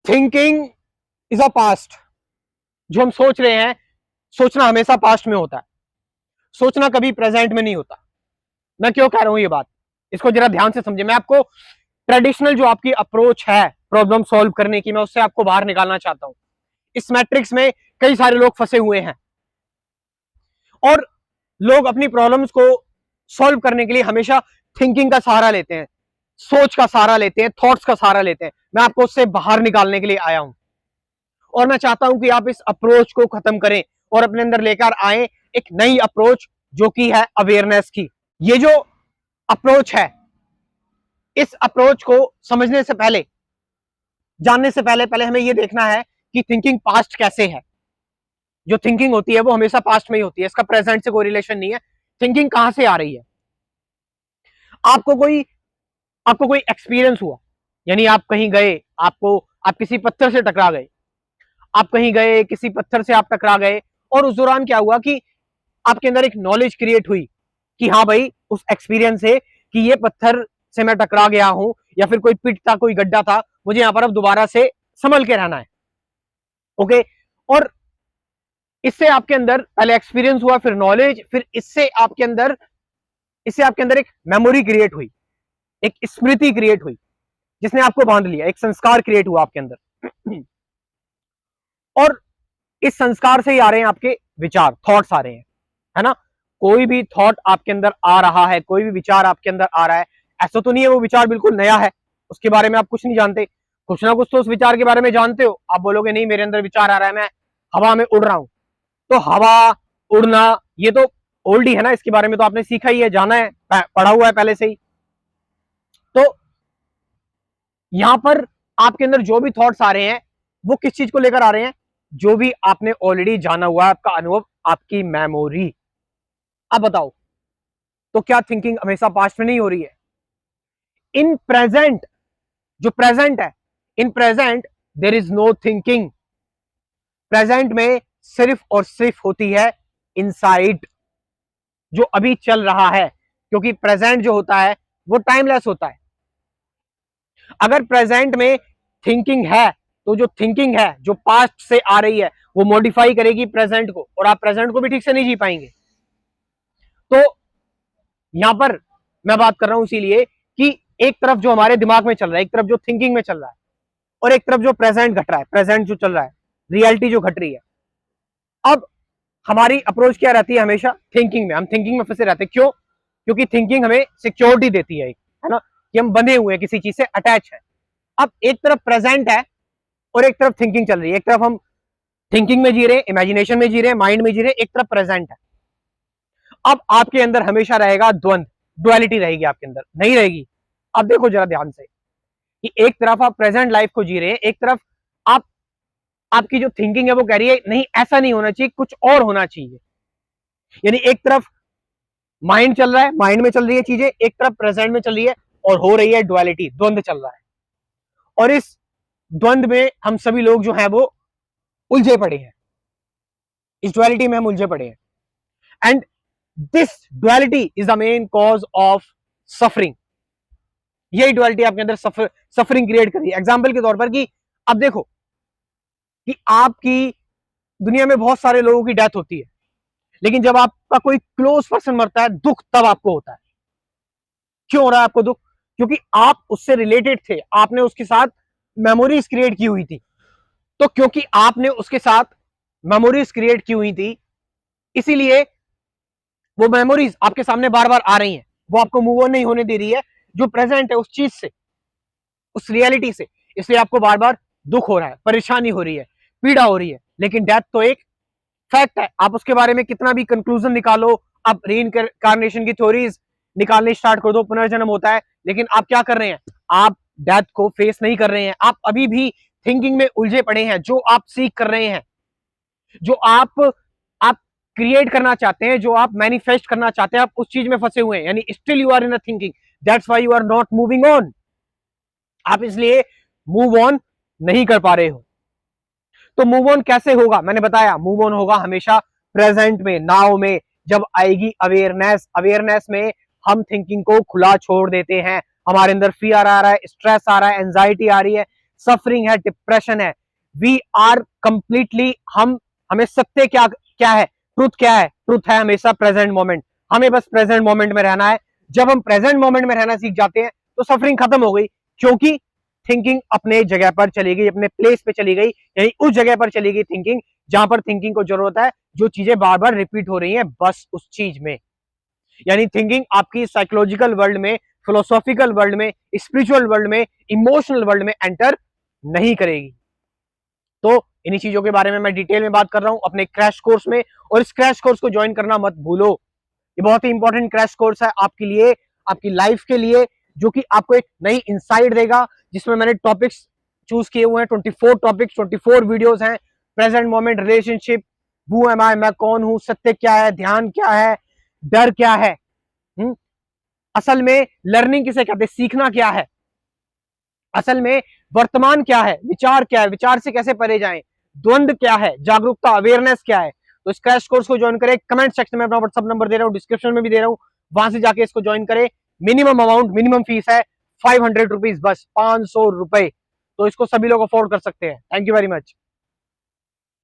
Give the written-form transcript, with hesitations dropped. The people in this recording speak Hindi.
Thinking is a past. जो हम सोच रहे हैं, सोचना हमेशा पास्ट में होता है, सोचना कभी प्रेजेंट में नहीं होता। मैं क्यों कह रहा हूं ये बात, इसको जरा ध्यान से समझे। मैं आपको ट्रेडिशनल जो आपकी अप्रोच है प्रॉब्लम सॉल्व करने की, मैं उससे आपको बाहर निकालना चाहता हूं। इस मैट्रिक्स में कई सारे लोग फंसे हुए हैं और लोग अपनी प्रॉब्लम्स को सॉल्व करने के लिए हमेशा थिंकिंग का सहारा लेते हैं, सोच का सहारा लेते हैं, थॉट्स का सहारा लेते हैं। मैं आपको उससे बाहर निकालने के लिए आया हूं और मैं चाहता हूं कि आप इस अप्रोच को खत्म करें और अपने अंदर लेकर आए एक नई अप्रोच जो कि है अवेयरनेस की। ये जो अप्रोच है, इस अप्रोच को समझने से पहले, जानने से पहले पहले हमें यह देखना है कि थिंकिंग पास्ट कैसे है। जो थिंकिंग होती है वो हमेशा पास्ट में ही होती है, इसका प्रेजेंट से कोई रिलेशन नहीं है। थिंकिंग कहां से आ रही है? आपको कोई एक्सपीरियंस हुआ, यानी आप कहीं गए, आप किसी पत्थर से टकरा गए, आप कहीं गए, किसी पत्थर से आप टकरा गए और उस दौरान क्या हुआ कि आपके अंदर एक नॉलेज क्रिएट हुई कि हाँ भाई, उस एक्सपीरियंस से कि ये पत्थर से मैं टकरा गया हूं या फिर कोई पिट था, कोई गड्ढा था, मुझे यहां पर अब दोबारा से संभल के रहना है। ओके, और इससे आपके अंदर पहले एक्सपीरियंस हुआ, फिर नॉलेज, फिर इससे आपके अंदर एक मेमोरी क्रिएट हुई, एक स्मृति क्रिएट हुई जिसने आपको बांध लिया, एक संस्कार क्रिएट हुआ आपके अंदर। और इस संस्कार से ही आ रहे हैं आपके विचार, थॉट्स आ रहे हैं, है ना। कोई भी थॉट आपके अंदर आ रहा है, कोई भी विचार आपके अंदर आ रहा है, ऐसा तो नहीं है वो विचार बिल्कुल नया है, उसके बारे में आप कुछ नहीं जानते। कुछ ना कुछ तो उस विचार के बारे में जानते हो। आप बोलोगे नहीं, मेरे अंदर विचार आ रहा है, मैं हवा में उड़ रहा हूं, तो हवा उड़ना ये तो ओल्ड ही है ना, इसके बारे में तो आपने सीखा ही है, जाना है, पढ़ा हुआ है पहले से ही। तो यहां पर आपके अंदर जो भी थॉट्स आ रहे हैं वो किस चीज को लेकर आ रहे हैं? जो भी आपने ऑलरेडी जाना हुआ है, आपका अनुभव, आपकी मेमोरी। अब बताओ, तो क्या थिंकिंग हमेशा पास्ट में नहीं हो रही है? इन प्रेजेंट, जो प्रेजेंट है, in present there is no thinking. Present में सिर्फ और सिर्फ होती है इनसाइट, जो अभी चल रहा है, क्योंकि प्रेजेंट जो होता है वो टाइमलेस होता है। अगर प्रेजेंट में थिंकिंग है तो जो थिंकिंग है जो पास्ट से आ रही है वो मॉडिफाई करेगी प्रेजेंट को, और आप प्रेजेंट को भी ठीक से नहीं जी पाएंगे। तो यहां पर मैं बात कर रहा हूं इसीलिए कि एक तरफ जो हमारे दिमाग में चल रहा है, एक तरफ जो थिंकिंग में चल रहा है, और एक तरफ जो प्रेजेंट घट रहा है, प्रेजेंट जो चल रहा है, रियलिटी जो घट रही है। अब हमारी अप्रोच क्या रहती है? हमेशा थिंकिंग में, हम थिंकिंग में फंसे रहते हैं। क्यों? क्योंकि थिंकिंग हमें सिक्योरिटी देती है, है ना, कि हम बंधे हुए हैं, किसी चीज से अटैच है। अब एक तरफ प्रेजेंट है और एक तरफ थिंकिंग चल रही है, एक तरफ हम थिंकिंग में जी रहे हैं, इमेजिनेशन में जी रहे हैं, माइंड में जी रहे हैं, एक तरफ प्रेजेंट है। अब आपके अंदर हमेशा रहेगा द्वंद, डुअलिटी रहेगी आपके अंदर, नहीं रहेगी। अब देखो जरा ध्यान से कि एक तरफ आप प्रेजेंट लाइफ को जी रहे हैं, एक तरफ आप, आपकी जो थिंकिंग है वो कह रही है नहीं, ऐसा नहीं होना चाहिए, कुछ और होना चाहिए। यानी एक तरफ माइंड चल रहा है, माइंड में चल रही है चीजें, एक तरफ प्रेजेंट में चल रही है और हो रही है डुअलिटी, द्वंद चल रहा है। और इस द्वंद में हम सभी लोग जो हैं वो उलझे पड़े हैं, इस डुअलिटी में हम उलझे पड़े हैं। And this duality is the main cause of suffering. यही डुअलिटी आपके अंदर सफरिंग क्रिएट कर रही है। एग्जाम्पल के तौर पर कि अब देखो कि आपकी दुनिया में बहुत सारे लोगों की डेथ होती है, लेकिन जब आपका कोई क्लोज पर्सन मरता है, दुख तब आपको होता है। क्यों हो रहा है आपको दुख? क्योंकि आप उससे रिलेटेड थे, आपने उसके साथ मेमोरीज क्रिएट की हुई थी। तो क्योंकि आपने उसके साथ मेमोरीज क्रिएट की हुई थी, इसीलिए वो मेमोरीज आपके सामने बार बार आ रही हैं, वो आपको मूव ऑन नहीं होने दे रही है जो प्रेजेंट है उस चीज से, उस रियलिटी से। इसलिए आपको बार बार दुख हो रहा है, परेशानी हो रही है, पीड़ा हो रही है। लेकिन डेथ तो एक फैक्ट है, आप उसके बारे में कितना भी कंक्लूजन निकालो, आप रीइंकार्नेशन की थ्योरीज निकालने स्टार्ट कर दो, पुनर्जन्म होता है, लेकिन आप क्या कर रहे हैं? आप डेथ को फेस नहीं कर रहे हैं, आप अभी भी थिंकिंग में उलझे पड़े हैं। जो आप सीख कर रहे हैं, जो आप क्रिएट करना चाहते हैं, जो आप मैनिफेस्ट करना चाहते हैं, आप उस चीज में फंसे हुए हैं। यानी still you are in a thinking, that's why you are not moving on. आप इसलिए मूव ऑन नहीं कर पा रहे हो। तो मूव ऑन कैसे होगा? मैंने बताया, मूव ऑन होगा हमेशा प्रेजेंट में, नाउ में, जब आएगी अवेयरनेस। अवेयरनेस में हम थिंकिंग को खुला छोड़ देते हैं, हमारे अंदर फियर आ रहा है, स्ट्रेस आ रहा है, एंजाइटी आ रही है, सफरिंग है, डिप्रेशन है। वी आर कंप्लीटली, हमें सत्य क्या क्या है, ट्रुथ क्या है? ट्रुथ है हमेशा प्रेजेंट मोमेंट। हमें बस प्रेजेंट मोमेंट में रहना है। जब हम प्रेजेंट मोमेंट में रहना सीख जाते हैं तो सफरिंग खत्म हो गई, क्योंकि थिंकिंग अपने जगह पर चली गई, अपने प्लेस पे चली गई, यानी उस जगह पर चली गई थिंकिंग जहां पर थिंकिंग को जरूरत है, जो चीजें बार बार रिपीट हो रही हैं बस उस चीज में। यानी थिंकिंग आपकी साइकोलॉजिकल वर्ल्ड में, फिलोसॉफिकल वर्ल्ड में, स्पिरिचुअल वर्ल्ड में, इमोशनल वर्ल्ड में एंटर नहीं करेगी। तो इन्हीं चीजों के बारे में मैं डिटेल में बात कर रहा हूं अपने क्रैश कोर्स में, और इस क्रैश कोर्स को ज्वाइन करना मत भूलो। ये बहुत ही इंपॉर्टेंट क्रैश कोर्स है आपके लिए, आपकी लाइफ के लिए, जो कि आपको एक नई इंसाइट देगा, जिसमें मैंने टॉपिक्स चूज किए हुए हैं। 24 टॉपिक्स, 24 वीडियोस हैं। Present moment, relationship, who am I, मैं कौन हूं, सत्य क्या है, ध्यान क्या है, डर क्या है, असल में लर्निंग किसे कहते हैं, सीखना क्या है, असल में वर्तमान क्या है, विचार क्या है, विचार से कैसे परे जाएं, द्वंद क्या है, जागरूकता, अवेयरनेस क्या है। तो इस क्रैश कोर्स को ज्वाइन करें। कमेंट सेक्शन में अपना व्हाट्सएप नंबर दे रहा हूं, डिस्क्रिप्शन में भी दे रहा हूं, वहां से जाके इसको ज्वाइन करें। मिनिमम अमाउंट, मिनिमम फीस है 500 रुपीज, बस 500 रुपए। तो इसको सभी लोग अफोर्ड कर सकते हैं। Thank you very much.